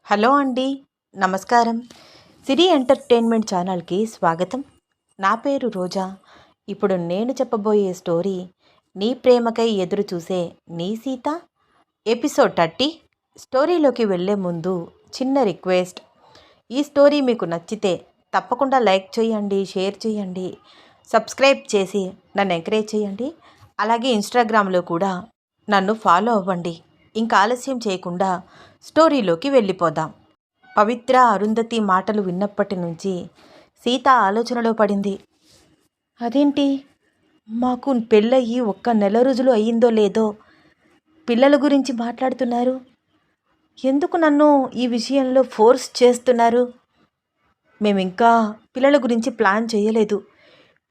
Hello అండి. నమస్కారం. సిరి entertainment ఛానల్కి స్వాగతం. నా పేరు రోజా. ఇప్పుడు నేను చెప్పబోయే స్టోరీ నీ ప్రేమకై ఎదురు చూసే నీ సీత ఎపిసోడ్ 30. స్టోరీలోకి వెళ్ళే ముందు చిన్న రిక్వెస్ట్. ఈ స్టోరీ మీకు నచ్చితే తప్పకుండా లైక్ చేయండి, షేర్ చేయండి, సబ్స్క్రైబ్ చేసి నన్ను ఎంకరేజ్ చేయండి. అలాగే ఇన్స్టాగ్రామ్లో కూడా నన్ను ఫాలో అవ్వండి. ఇంకా ఆలస్యం చేయకుండా స్టోరీలోకి వెళ్ళిపోదాం. పవిత్ర, అరుంధతి మాటలు విన్నప్పటి నుంచి సీత ఆలోచనలో పడింది. అదేంటి, మాకు పెళ్ళయి ఒక్క నెల రోజులు అయ్యిందో లేదో పిల్లల గురించి మాట్లాడుతున్నారు. ఎందుకు నన్ను ఈ విషయంలో ఫోర్స్ చేస్తున్నారు? మేమింకా పిల్లల గురించి ప్లాన్ చేయలేదు.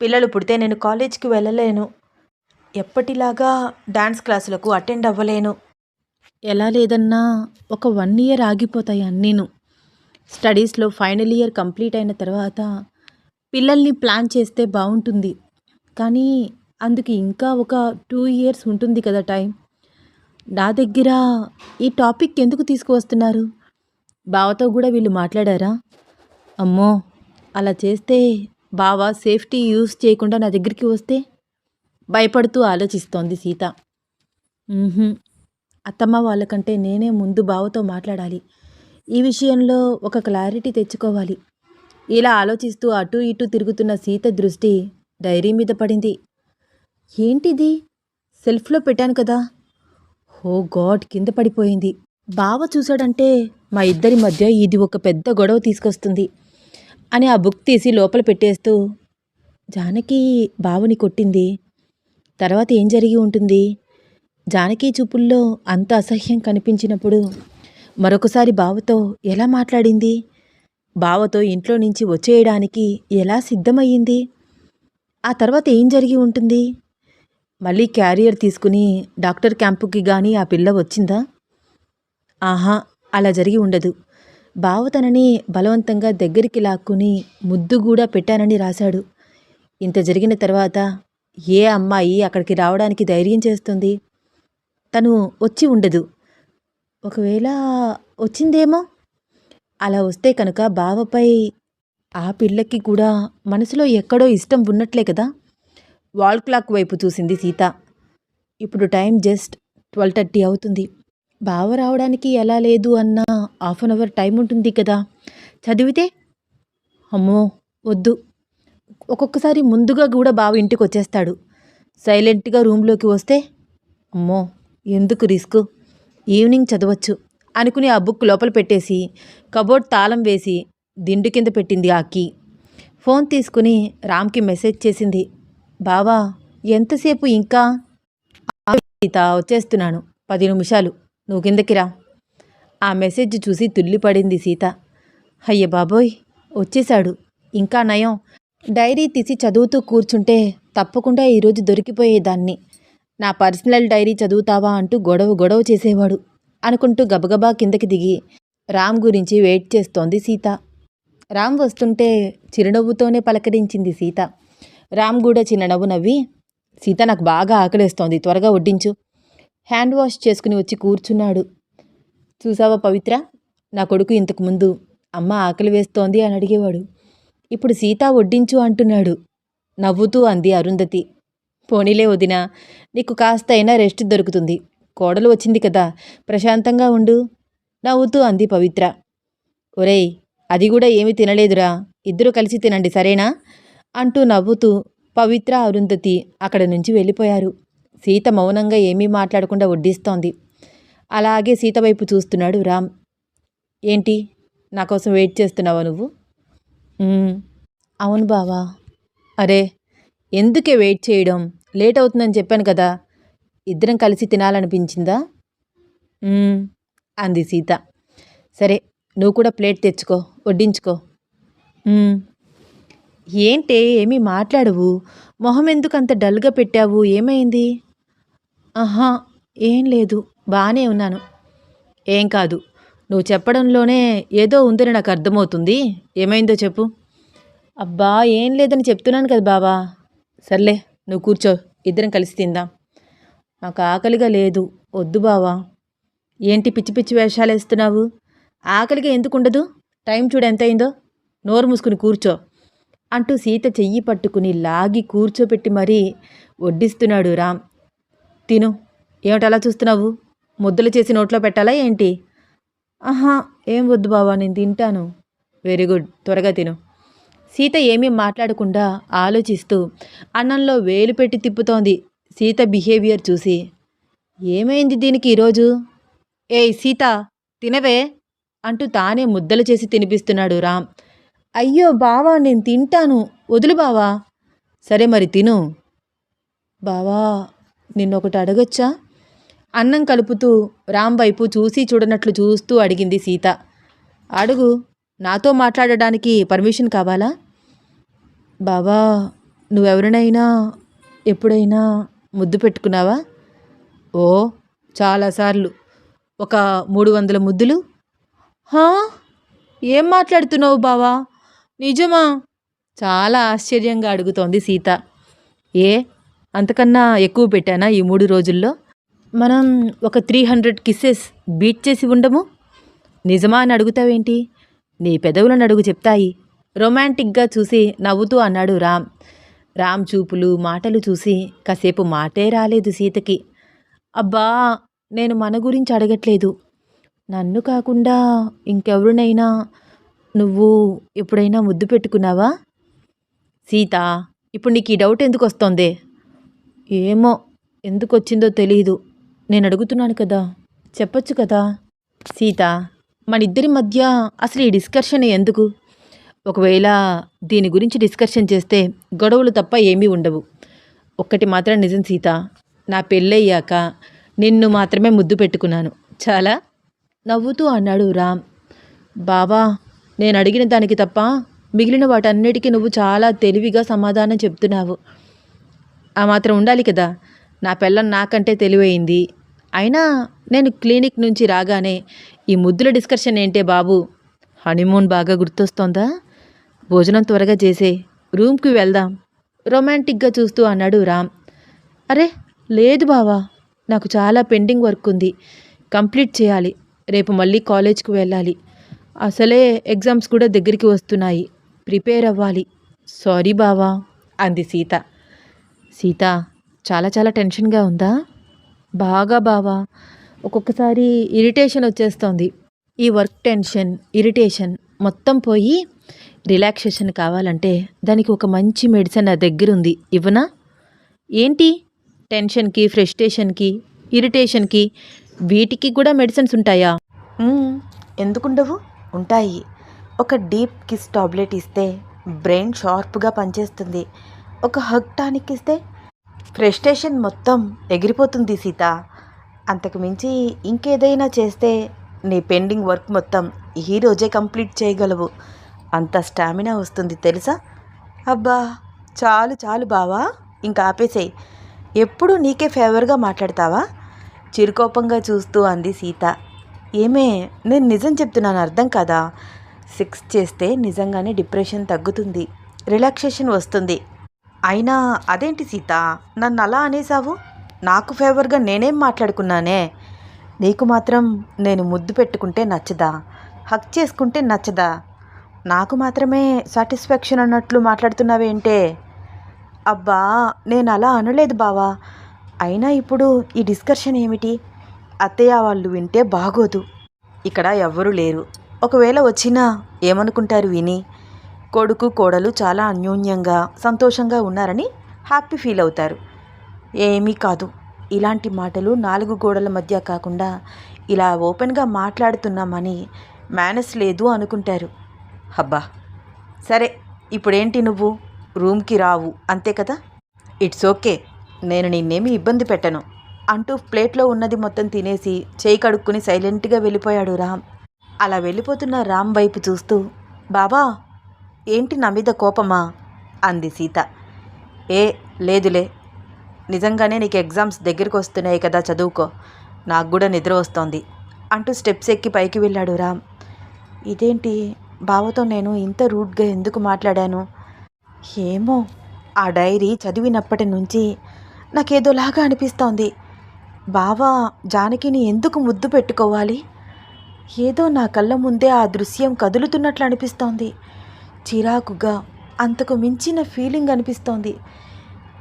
పిల్లలు పుడితే నేను కాలేజ్కి వెళ్ళలేను. ఎప్పటిలాగా డాన్స్ క్లాసులకు అటెండ్ అవ్వలేను. ఎలా లేదన్నా ఒక 1 ఇయర్ ఆగిపోతాయి అన్నీను. స్టడీస్లో ఫైనల్ ఇయర్ కంప్లీట్ అయిన తర్వాత పిల్లల్ని ప్లాన్ చేస్తే బాగుంటుంది. కానీ అందుకు ఇంకా ఒక 2 ఇయర్స్ ఉంటుంది కదా టైం. నా దగ్గర ఈ టాపిక్ ఎందుకు తీసుకువస్తున్నారు? బావతో కూడా వీళ్ళు మాట్లాడారా? అమ్మో, అలా చేస్తే బావ సేఫ్టీ యూస్ చేయకుండా నా దగ్గరికి వస్తే భయపడుతూ ఆలోచిస్తోంది సీత. అత్తమ్మ వాళ్ళకంటే నేనే ముందు బావతో మాట్లాడాలి. ఈ విషయంలో ఒక క్లారిటీ తెచ్చుకోవాలి. ఇలా ఆలోచిస్తూ అటూ ఇటూ తిరుగుతున్న సీత దృష్టి డైరీ మీద పడింది. ఏంటిది? సెల్ఫ్లో పెట్టాను కదా. ఓ గాడ్, కింద పడిపోయింది. బావ చూశాడంటే మా ఇద్దరి మధ్య ఇది ఒక పెద్ద గొడవ తీసుకొస్తుంది అని ఆ బుక్ తీసి లోపల పెట్టేస్తూ, జానకి బావని కొట్టింది. తర్వాత ఏం జరిగి ఉంటుంది? జానకి చూపుల్లో అంత అసహ్యం కనిపించినప్పుడు మరొకసారి బావతో ఎలా మాట్లాడింది? బావతో ఇంట్లో నుంచి వచ్చేయడానికి ఎలా సిద్ధమయ్యింది? ఆ తర్వాత ఏం జరిగి ఉంటుంది? మళ్ళీ క్యారియర్ తీసుకుని డాక్టర్ క్యాంపుకి కానీ ఆ పిల్ల వచ్చిందా? ఆహా, అలా జరిగి ఉండదు. బావ తనని బలవంతంగా దగ్గరికి లాక్కుని ముద్దు కూడా పెట్టానని రాశాడు. ఇంత జరిగిన తర్వాత ఏ అమ్మాయి అక్కడికి రావడానికి ధైర్యం చేస్తుంది? తను వచ్చి ఉండదు. ఒకవేళ వచ్చిందేమో. అలా వస్తే కనుక బావపై ఆ పిల్లకి కూడా మనసులో ఎక్కడో ఇష్టం ఉన్నట్లే కదా. వాల్ క్లాక్ వైపు చూసింది సీత. ఇప్పుడు టైం జస్ట్ 12:30 అవుతుంది. బావ రావడానికి ఎలా లేదు అన్నా 1/2 అవర్ టైం ఉంటుంది కదా. చదివితే అమ్మో వద్దు. ఒక్కొక్కసారి ముందుగా కూడా బావ ఇంటికి వచ్చేస్తాడు. సైలెంట్గా రూమ్లోకి వస్తే అమ్మో ఎందుకు రిస్క్, ఈవినింగ్ చదవచ్చు అనుకుని ఆ బుక్ లోపల పెట్టేసి కబోర్డ్ తాళం వేసి దిండు కింద పెట్టింది ఆ కీ. ఫోన్ తీసుకుని రామ్కి మెసేజ్ చేసింది. బావా, ఎంతసేపు ఇంకా? సీత, వచ్చేస్తున్నాను, 10 నిమిషాలు, నువ్వు కిందకి రా. ఆ మెసేజ్ చూసి తుల్లిపడింది సీత. అయ్య బాబోయ్, వచ్చేశాడు. ఇంకా నయం. డైరీ తీసి చదువుతూ కూర్చుంటే తప్పకుండా ఈరోజు దొరికిపోయేదాన్ని. నా పర్సనల్ డైరీ చదువుతావా అంటూ గొడవ చేసేవాడు అనుకుంటూ గబగబా కిందకి దిగి రామ్ గురించి వెయిట్ చేస్తోంది సీత. రామ్ వస్తుంటే చిరునవ్వుతోనే పలకరించింది సీత. రామ్ కూడా చిన్ననవ్వు నవ్వి, సీత, నాకు బాగా ఆకలేస్తోంది, త్వరగా వడ్డించు. హ్యాండ్ వాష్ చేసుకుని వచ్చి కూర్చున్నాడు. చూసావా పవిత్ర, నా కొడుకు ఇంతకుముందు అమ్మ ఆకలి వేస్తోంది అని అడిగేవాడు. ఇప్పుడు సీత వడ్డించు అంటున్నాడు. నవ్వుతూ అంది అరుంధతి. పోనీలే వదినా, నీకు కాస్త అయినా రెస్ట్ దొరుకుతుంది. కోడలు వచ్చింది కదా, ప్రశాంతంగా ఉండు, నవ్వుతూ అంది పవిత్ర. ఒరేయ్, అది కూడా ఏమీ తినలేదురా, ఇద్దరూ కలిసి తినండి సరేనా అంటూ నవ్వుతూ పవిత్ర, అరుంధతి అక్కడి నుంచి వెళ్ళిపోయారు. సీత మౌనంగా ఏమీ మాట్లాడకుండా వడ్డిస్తోంది. అలాగే సీత వైపు చూస్తున్నాడు రామ్. ఏంటి, నా కోసం వెయిట్ చేస్తున్నావా నువ్వు? అవును బావా. అరే, ఎందుకే వెయిట్ చేయడం? లేట్ అవుతుందని చెప్పాను కదా. ఇద్దరం కలిసి తినాలనిపించిందా? అంది సీత. సరే, నువ్వు కూడా ప్లేట్ తెచ్చుకో, వడ్డించుకో. ఏంటే ఏమీ మాట్లాడవు? మొహం ఎందుకు అంత డల్గా పెట్టావు? ఏమైంది? ఆహా, ఏం లేదు, బాగానే ఉన్నాను. ఏం కాదు, నువ్వు చెప్పడంలోనే ఏదో ఉందని నాకు అర్థమవుతుంది. ఏమైందో చెప్పు. అబ్బా, ఏం లేదని చెప్తున్నాను కదా బావా. సర్లే, నువ్వు కూర్చో, ఇద్దరం కలిసి తిందాం. నాకు ఆకలిగా లేదు. వద్దు బావా. ఏంటి పిచ్చి పిచ్చి వేషాలు వేస్తున్నావు? ఆకలిగా ఎందుకుండదు? టైం చూడు ఎంతయిందో. నోరు మూసుకుని కూర్చో అంటూ సీత చెయ్యి పట్టుకుని లాగి కూర్చోపెట్టి మరీ వడ్డిస్తున్నాడు రామ్. తిను. ఏమిటలా చూస్తున్నావు? ముద్దలు చేసి నోట్లో పెట్టాలా ఏంటి? ఆహా, ఏం వద్దు బావా, నేను తింటాను. వెరీ గుడ్, త్వరగా తిను. సీత ఏమీ మాట్లాడకుండా ఆలోచిస్తూ అన్నంలో వేలు పెట్టి తిప్పుతోంది. సీత బిహేవియర్ చూసి, ఏమైంది దీనికి ఈరోజు? ఏయ్ సీత, తినవే అంటూ తానే ముద్దలు చేసి తినిపిస్తున్నాడు రామ్. అయ్యో బావా, నేను తింటాను, వదులు బావా. సరే మరి తిను. బావా, నిన్నొకటి అడగొచ్చా? అన్నం కలుపుతూ రామ్ వైపు చూసి చూడనట్లు చూస్తూ అడిగింది సీత. అడుగు. నాతో మాట్లాడడానికి పర్మిషన్ కావాలా? బావా, నువ్వెవరినైనా ఎప్పుడైనా ముద్దు పెట్టుకున్నావా? ఓ, చాలాసార్లు. ఒక 300 ముద్దులు. హా, ఏం మాట్లాడుతున్నావు బావా? నిజమా? చాలా ఆశ్చర్యంగా అడుగుతోంది సీత. ఏ, అంతకన్నా ఎక్కువ పెట్టానా ఈ 3 రోజుల్లో? మనం ఒక 300 కిస్సెస్ బీట్ చేసి ఉండము? నిజమా అని అడుగుతావేంటి? నీ పెదవులను అడుగు చెప్తాయి. రొమాంటిక్గా చూసి నవ్వుతూ అన్నాడు రామ్. రామ్ చూపులు మాటలు చూసి కాసేపు మాటే రాలేదు సీతకి. అబ్బా, నేను మన గురించి అడగట్లేదు. నన్ను కాకుండా ఇంకెవరినైనా నువ్వు ఎప్పుడైనా ముద్దు పెట్టుకున్నావా? సీత, ఇప్పుడు నీకు ఈ డౌట్ ఎందుకు వస్తోందే? ఏమో, ఎందుకు వచ్చిందో తెలీదు. నేను అడుగుతున్నాను కదా, చెప్పొచ్చు కదా. సీత, మన ఇద్దరి మధ్య అసలు ఈ డిస్కషన్ ఎందుకు? ఒకవేళ దీని గురించి డిస్కషన్ చేస్తే గొడవలు తప్ప ఏమీ ఉండవు. ఒక్కటి మాత్రం నిజం సీత, నా పెళ్ళయ్యాక నిన్ను మాత్రమే ముద్దు పెట్టుకున్నాను. చాలా నవ్వుతూ అన్నాడు రామ్. బావా, నేను అడిగిన దానికి తప్ప మిగిలిన వాటన్నిటికీ నువ్వు చాలా తెలివిగా సమాధానం చెప్తున్నావు. ఆ మాత్రం ఉండాలి కదా. నా పెళ్ళం నాకంటే తెలివైంది. అయినా నేను క్లినిక్ నుంచి రాగానే ఈ ముద్దుల డిస్కషన్ ఏంటే బాబు? హనీమూన్ బాగా గుర్తొస్తోందా? భోజనం త్వరగా చేసే, రూమ్కి వెళ్దాం రొమాంటిక్గా చూస్తూ అన్నాడు రామ్. అరే లేదు బావా, నాకు చాలా పెండింగ్ వర్క్ ఉంది, కంప్లీట్ చేయాలి. రేపు మళ్ళీ కాలేజ్కి వెళ్ళాలి. అసలే ఎగ్జామ్స్ కూడా దగ్గరికి వస్తున్నాయి, ప్రిపేర్ అవ్వాలి. సారీ బావా అంది సీత. సీత, చాలా చాలా టెన్షన్గా ఉందా? బాగా బావా, ఒక్కొక్కసారి ఇరిటేషన్ వచ్చేస్తోంది. ఈ వర్క్ టెన్షన్, ఇరిటేషన్ మొత్తం పోయి రిలాక్సేషన్ కావాలంటే దానికి ఒక మంచి మెడిసిన్ నా దగ్గర ఉంది, ఇవ్వనా? ఏంటి? టెన్షన్కి, ఫ్రస్ట్రేషన్కి, ఇరిటేషన్కి, వీటికి కూడా మెడిసిన్స్ ఉంటాయా? ఎందుకుండవు? ఉంటాయి. ఒక డీప్ కిస్ టాబ్లెట్ ఇస్తే బ్రెయిన్ షార్ప్గా పనిచేస్తుంది. ఒక హగ్ టానిక్ ఇస్తే ఫ్రస్ట్రేషన్ మొత్తం ఎగిరిపోతుంది సీత. అంతకు మించి ఇంకేదైనా చేస్తే నీ పెండింగ్ వర్క్ మొత్తం ఈరోజే కంప్లీట్ చేయగలవు. అంత స్టామినా వస్తుంది తెలుసా? అబ్బా, చాలు చాలు బావా, ఇంకా ఆపేసేయి. ఎప్పుడు నీకే ఫేవర్గా మాట్లాడతావా? చిరుకోపంగా చూస్తూ అంది సీత. ఏమే, నేను నిజం చెప్తున్నాను, అర్థం కదా. సెక్స్ చేస్తే నిజంగానే డిప్రెషన్ తగ్గుతుంది, రిలాక్సేషన్ వస్తుంది. అయినా అదేంటి సీత, నన్ను అలా అనేసావు? నాకు ఫేవర్గా నేనేం మాట్లాడుకున్నానే? నీకు మాత్రం నేను ముద్దు పెట్టుకుంటే నచ్చదా? హక్ చేసుకుంటే నచ్చదా? నాకు మాత్రమే సాటిస్ఫాక్షన్ అన్నట్లు మాట్లాడుతున్నావేంటే? అబ్బా, నేను అలా అనలేదు బావా. అయినా ఇప్పుడు ఈ డిస్కషన్ ఏమిటి? అత్తయ్య వాళ్ళు వింటే బాగోదు. ఇక్కడ ఎవ్వరూ లేరు. ఒకవేళ వచ్చినా ఏమనుకుంటారు విని? కొడుకు కోడలు చాలా అన్యోన్యంగా సంతోషంగా ఉన్నారని హ్యాపీ ఫీల్ అవుతారు. ఏమీ కాదు, ఇలాంటి మాటలు 4 గోడల మధ్య కాకుండా ఇలా ఓపెన్గా మాట్లాడుతున్నామని మేనస్ లేదు అనుకుంటారు. అబ్బా, సరే, ఇప్పుడేంటి, నువ్వు రూమ్కి రావు అంతే కదా? ఇట్స్ ఓకే, నేను నిన్నేమి ఇబ్బంది పెట్టను అంటూ ప్లేట్లో ఉన్నది మొత్తం తినేసి చేయి కడుక్కుని సైలెంట్గా వెళ్ళిపోయాడు రామ్. అలా వెళ్ళిపోతున్న రామ్ వైపు చూస్తూ, బాబా, ఏంటి నా మీద కోపమా అంది సీత. ఏ లేదులే, నిజంగానే నీకు ఎగ్జామ్స్ దగ్గరికి వస్తున్నాయి కదా, చదువుకో, నాకు కూడా నిద్ర వస్తోంది అంటూ స్టెప్స్ ఎక్కి పైకి వెళ్ళాడు రామ్. ఇదేంటి, బావతో నేను ఇంత రూడ్గా ఎందుకు మాట్లాడాను? ఏమో, ఆ డైరీ చదివినప్పటి నుంచి నాకేదోలాగా అనిపిస్తోంది. బావ జానకిని ఎందుకు ముద్దు పెట్టుకోవాలి? ఏదో నా కళ్ళ ముందే ఆ దృశ్యం కదులుతున్నట్లు అనిపిస్తోంది. చిరాకుగా, అంతకు మించిన ఫీలింగ్ అనిపిస్తోంది.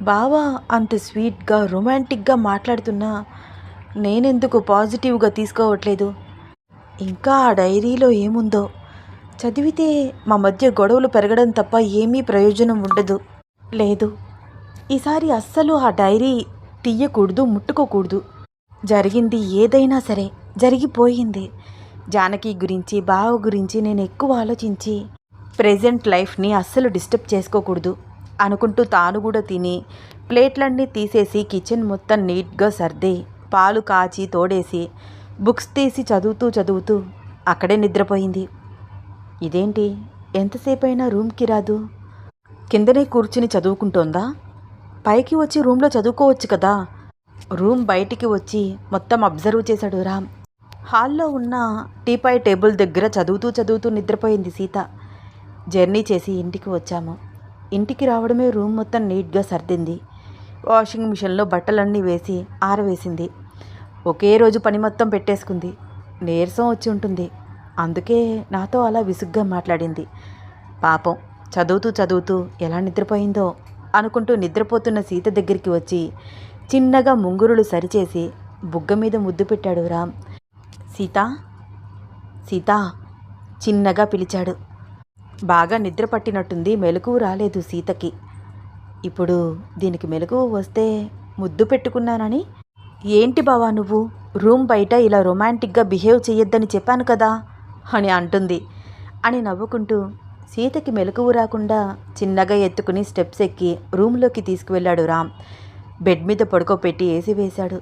బావ అంత స్వీట్గా, రొమాంటిక్గా మాట్లాడుతున్నా నేనెందుకు పాజిటివ్గా తీసుకోవట్లేదు? ఇంకా ఆ డైరీలో ఏముందో చదివితే మా మధ్య గొడవలు పెరగడం తప్ప ఏమీ ప్రయోజనం ఉండదు. లేదు, ఈసారి అస్సలు ఆ డైరీ తీయకూడదు, ముట్టుకోకూడదు. జరిగింది ఏదైనా సరే జరిగిపోయింది. జానకి గురించి, బావ గురించి నేను ఎక్కువ ఆలోచించి ప్రెజెంట్ లైఫ్ని అస్సలు డిస్టర్బ్ చేసుకోకూడదు అనుకుంటూ తాను కూడా తిని ప్లేట్లన్నీ తీసేసి కిచెన్ మొత్తం నీట్గా సర్ది పాలు కాచి తోడేసి బుక్స్ తీసి చదువుతూ అక్కడే నిద్రపోయింది. ఇదేంటి ఎంతసేపు అయినా రూమ్కి రాదు? కిందనే కూర్చుని చదువుకుంటోందా? పైకి వచ్చి రూమ్లో చదువుకోవచ్చు కదా. రూమ్ బయటికి వచ్చి మొత్తం అబ్జర్వ్ చేశాడు రామ్. హాల్లో ఉన్న టీపాయ్ టేబుల్ దగ్గర చదువుతూ నిద్రపోయింది సీత. జర్నీ చేసి ఇంటికి వచ్చాము. ఇంటికి రావడమే రూమ్ మొత్తం నీట్గా సర్దింది. వాషింగ్ మిషన్లో బట్టలన్నీ వేసి ఆరవేసింది. ఒకే రోజు పని మొత్తం పెట్టేసుకుంది. నీరసం వచ్చి ఉంటుంది, అందుకే నాతో అలా విసుగ్గా మాట్లాడింది. పాపం చదువుతూ ఎలా నిద్రపోయిందో అనుకుంటూ నిద్రపోతున్న సీత దగ్గరికి వచ్చి చిన్నగా ముంగురులు సరిచేసి బుగ్గ మీద ముద్దు పెట్టాడు రామ్. సీతా సీతా చిన్నగా పిలిచాడు. బాగా నిద్ర పట్టినట్టుంది, మెలకువ రాలేదు సీతకి. ఇప్పుడు దీనికి మెలకువ వస్తే ముద్దు పెట్టుకున్నానని, ఏంటి బావా నువ్వు రూమ్ బయట ఇలా రొమాంటిక్గా బిహేవ్ చెయ్యొద్దని చెప్పాను కదా అని అంటుంది అని నవ్వుకుంటూ సీతకి మెలకువ రాకుండా చిన్నగా ఎత్తుకుని స్టెప్స్ ఎక్కి రూమ్లోకి తీసుకువెళ్ళాడు రామ్. బెడ్ మీద పడుకోపెట్టి ఏసీ వేశాడు.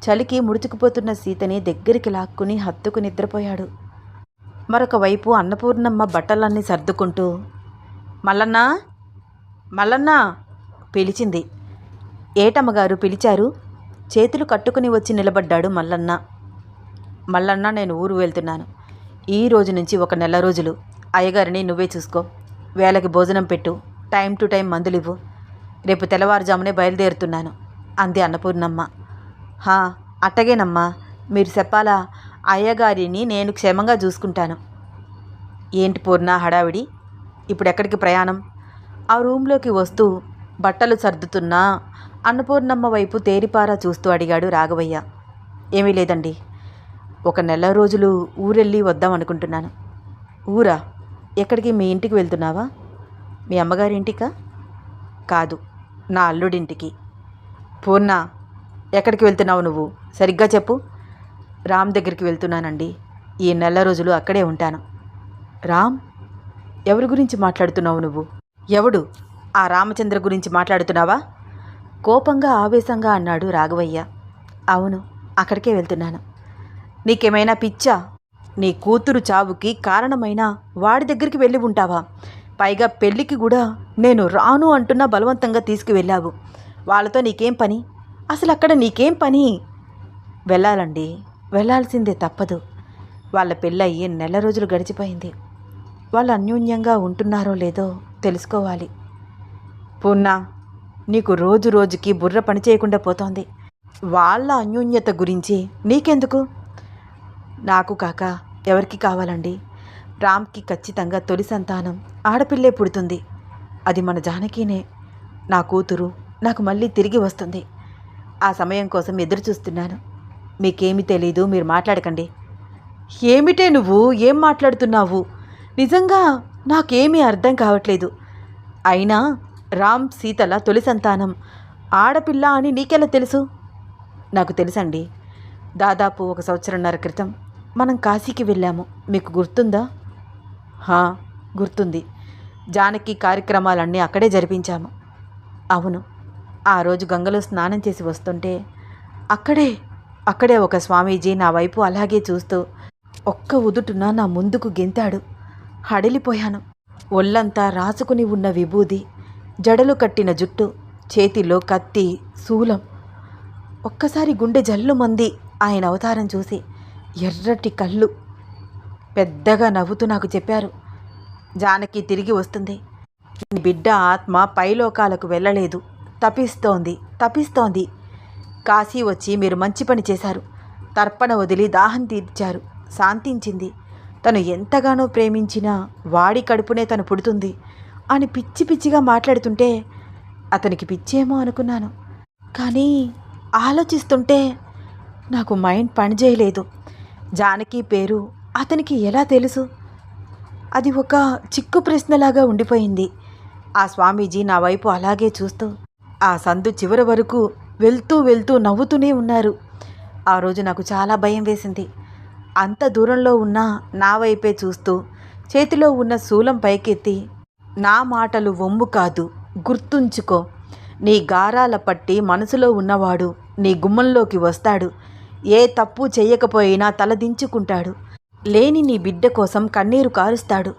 చలికి ముడుచుకుపోతున్న సీతని దగ్గరికి లాక్కుని హత్తుకు నిద్రపోయాడు. మరొక వైపు అన్నపూర్ణమ్మ బట్టలన్నీ సర్దుకుంటూ మల్లన్నా మల్లన్నా పిలిచింది. ఏటమ్మగారు పిలిచారు? చేతులు కట్టుకుని వచ్చి నిలబడ్డాడు మల్లన్న. మల్లన్న నేను ఊరు వెళ్తున్నాను. ఈ రోజు నుంచి 1 నెల రోజులు అయ్యగారిని నువ్వే చూసుకో. వేళకి భోజనం పెట్టు, టైం టు టైం మందులివ్వు. రేపు తెల్లవారుజామునే బయలుదేరుతున్నాను అంది అన్నపూర్ణమ్మ. హా అట్టగేనమ్మా, మీరు చెప్పాలా, అయ్యగారిని నేను క్షేమంగా చూసుకుంటాను. ఏంటి పూర్ణ హడావిడి? ఇప్పుడెక్కడికి ప్రయాణం? ఆ రూంలోకి వస్తూ బట్టలు సర్దుతున్నా అన్నపూర్ణమ్మ వైపు తేరిపారా చూస్తూ అడిగాడు రాఘవయ్య. ఏమీ లేదండి, 1 నెల రోజులు ఊరెళ్ళి వద్దాం అనుకుంటున్నాను. ఊరా? ఎక్కడికి? మీ ఇంటికి వెళ్తున్నావా? మీ అమ్మగారింటికా? కాదు, నా అల్లుడింటికి. పూర్ణ, ఎక్కడికి వెళ్తున్నావు నువ్వు? సరిగ్గా చెప్పు. రామ్ దగ్గరికి వెళ్తున్నానండి. ఈ 1 నెల రోజులు అక్కడే ఉంటాను. రామ్? ఎవరి గురించి మాట్లాడుతున్నావు నువ్వు? ఎవడు? ఆ రామచంద్ర గురించి మాట్లాడుతున్నావా? కోపంగా ఆవేశంగా అన్నాడు రాఘవయ్య. అవును, అక్కడికే వెళ్తున్నాను. నీకేమైనా పిచ్చా? నీ కూతురు చావుకి కారణమైన వాడి దగ్గరికి వెళ్ళి ఉంటావా? పైగా పెళ్ళికి కూడా నేను రాను అంటున్నా బలవంతంగా తీసుకువెళ్ళావు. వాళ్ళతో నీకేం పని? అసలు అక్కడ నీకేం పని? వెళ్ళాలండి, వెళ్ళాల్సిందే, తప్పదు. వాళ్ళ పెళ్ళయి 1 నెల రోజులు గడిచిపోయింది. వాళ్ళు అన్యోన్యంగా ఉంటున్నారో లేదో తెలుసుకోవాలి. పూర్ణ, నీకు రోజు రోజుకి బుర్ర పని చేయకుండా పోతోంది. వాళ్ళ అన్యోన్యత గురించి నీకెందుకు? నాకు కాక ఎవరికి కావాలండి? రామ్కి ఖచ్చితంగా తొలి సంతానం ఆడపిల్లే పుడుతుంది. అది మన జానకినే. నా కూతురు నాకు మళ్ళీ తిరిగి వస్తుంది. ఆ సమయం కోసం ఎదురు చూస్తున్నాను. మీకేమీ తెలీదు, మీరు మాట్లాడకండి. ఏమిటే నువ్వు? ఏం మాట్లాడుతున్నావు? నిజంగా నాకేమీ అర్థం కావట్లేదు. అయినా రామ్ సీతల తొలి సంతానం ఆడపిల్ల అని నీకెలా తెలుసు? నాకు తెలుసండి. దాదాపు 1 సంవత్సరంన్నర క్రితం మనం కాశీకి వెళ్ళాము. మీకు గుర్తుందా? గుర్తుంది. జానకి కార్యక్రమాలన్నీ అక్కడే జరిపించాము. అవును, ఆ రోజు గంగలో స్నానం చేసి వస్తుంటే అక్కడే ఒక స్వామీజీ నా వైపు అలాగే చూస్తూ ఒక్క ఉదుటున నా ముందుకు గెంతాడు. హడలిపోయాను. ఒళ్ళంతా రాసుకుని ఉన్న విభూది, జడలు కట్టిన జుట్టు, చేతిలో కత్తి, శూలం. ఒక్కసారి గుండె జల్లుమంది ఆయన అవతారం చూసి. ఎర్రటి కళ్ళు. పెద్దగా నవ్వుతూ నాకు చెప్పారు, జానకి తిరిగి వస్తుంది. బిడ్డ ఆత్మ పైలోకాలకు వెళ్ళలేదు, తపిస్తోంది. కాశీ వచ్చి మీరు మంచి పని చేశారు. తర్పణ వదిలి దాహం తీర్చారు. శాంతించింది. తను ఎంతగానో ప్రేమించినా వాడి కడుపునే తను పుడుతుంది అని పిచ్చి పిచ్చిగా మాట్లాడుతుంటే అతనికి పిచ్చేమో అనుకున్నాను. కానీ ఆలోచిస్తుంటే నాకు మైండ్ పనిచేయలేదు. జానకి పేరు అతనికి ఎలా తెలుసు? అది ఒక చిక్కు ప్రశ్నలాగా ఉండిపోయింది. ఆ స్వామీజీ నా వైపు అలాగే చూస్తూ ఆ సందు చివరి వరకు వెళ్తూ వెళ్తూ నవ్వుతూనే ఉన్నారు. ఆ రోజు నాకు చాలా భయం వేసింది. అంత దూరంలో ఉన్న నా వైపే చూస్తూ చేతిలో ఉన్న శూలం పైకెత్తి, నా మాటలు వమ్ము కాదు, గుర్తుంచుకో, నీ గారాల పట్టి మనసులో ఉన్నవాడు నీ గుమ్మంలోకి వస్తాడు, ఏ తప్పు చెయ్యకపోయినా తలదించుకుంటాడు, లేని నీ బిడ్డ కోసం కన్నీరు కారుస్తాడు,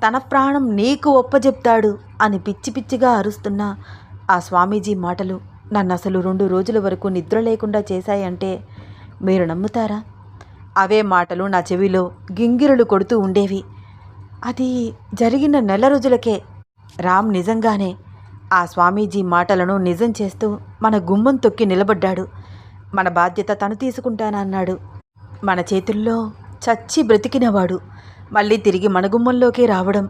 తన ప్రాణం నీకు ఒప్పజెప్తాడు అని పిచ్చి పిచ్చిగా అరుస్తున్న ఆ స్వామీజీ మాటలు నన్ను అసలు 2 రోజుల వరకు నిద్ర లేకుండా చేశాయంటే మీరు నమ్ముతారా? అవే మాటలు నా చెవిలో గింగిరులు కొడుతూ ఉండేవి. అది జరిగిన నెల రోజులకే రామ్ నిజంగానే ఆ స్వామీజీ మాటలను నిజం చేస్తూ మన గుమ్మం తొక్కి నిలబడ్డాడు. మన బాధ్యత తను తీసుకుంటానన్నాడు. మన చేతుల్లో చచ్చి బ్రతికినవాడు మళ్ళీ తిరిగి మన గుమ్మంలోకి రావడం,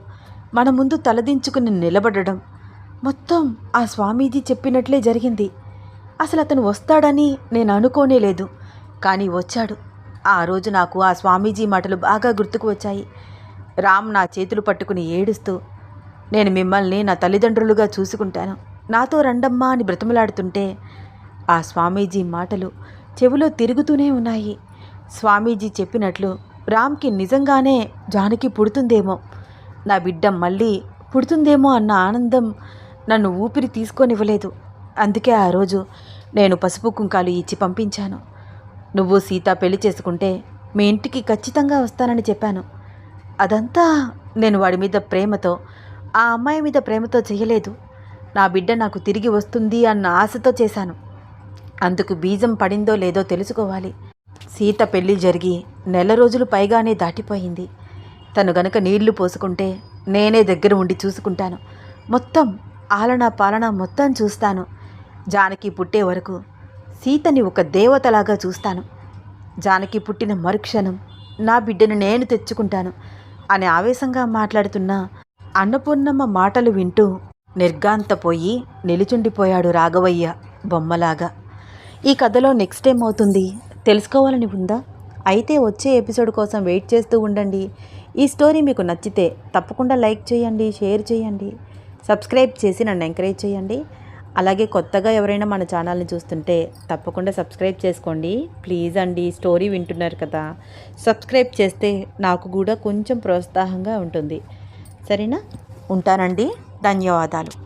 మన ముందు తలదించుకుని నిలబడడం మొత్తం ఆ స్వామీజీ చెప్పినట్లే జరిగింది. అసలు అతను వస్తాడని నేను అనుకోనే లేదు. కానీ వచ్చాడు. ఆ రోజు నాకు ఆ స్వామీజీ మాటలు బాగా గుర్తుకు వచ్చాయి. రామ్ నా చేతులు పట్టుకుని ఏడుస్తూ, నేను మిమ్మల్ని నా తల్లిదండ్రులుగా చూసుకుంటాను, నాతో రండమ్మా అని బ్రతిమలాడుతుంటే ఆ స్వామీజీ మాటలు చెవిలో తిరుగుతూనే ఉన్నాయి. స్వామీజీ చెప్పినట్లు రామ్కి నిజంగానే జానకి పుడుతుందేమో, నా బిడ్డ మళ్ళీ పుడుతుందేమో అన్న ఆనందం నన్ను ఊపిరి తీసుకొనివ్వలేదు. అందుకే ఆ రోజు నేను పసుపు కుంకాలు ఇచ్చి పంపించాను. నువ్వు సీత పెళ్లి చేసుకుంటే మీ ఇంటికి ఖచ్చితంగా వస్తానని చెప్పాను. అదంతా నేను వాడి మీద ప్రేమతో, ఆ అమ్మాయి మీద ప్రేమతో చేయలేదు. నా బిడ్డ నాకు తిరిగి వస్తుంది అన్న ఆశతో చేశాను. అందుకు బీజం పడిందో లేదో తెలుసుకోవాలి. సీత పెళ్లి జరిగి నెల రోజులు పైగానే దాటిపోయింది. తను గనక నీళ్లు పోసుకుంటే నేనే దగ్గర ఉండి చూసుకుంటాను. మొత్తం ఆలనా పాలన మొత్తం చూస్తాను. జానకి పుట్టే వరకు సీతని ఒక దేవతలాగా చూస్తాను. జానకి పుట్టిన మరుక్షణం నా బిడ్డను నేను తెచ్చుకుంటాను అని ఆవేశంగా మాట్లాడుతున్న అన్నపూర్ణమ్మ మాటలు వింటూ నిర్గాంతపోయి నిలుచుండిపోయాడు రాఘవయ్య బొమ్మలాగా. ఈ కథలో నెక్స్ట్ ఏమవుతుంది తెలుసుకోవాలని ఉందా? అయితే వచ్చే ఎపిసోడ్ కోసం వెయిట్ చేస్తూ ఉండండి. ఈ స్టోరీ మీకు నచ్చితే తప్పకుండా లైక్ చేయండి, షేర్ చేయండి, సబ్స్క్రైబ్ చేసి నన్ను ఎంకరేజ్ చేయండి. అలాగే కొత్తగా ఎవరైనా మన ఛానల్ని చూస్తుంటే తప్పకుండా సబ్స్క్రైబ్ చేసుకోండి ప్లీజ్ అండి. స్టోరీ వింటున్నారు కదా, సబ్స్క్రైబ్ చేస్తే నాకు కూడా కొంచెం ప్రోత్సాహంగా ఉంటుంది. సరేనా? ఉంటానండి. ధన్యవాదాలు.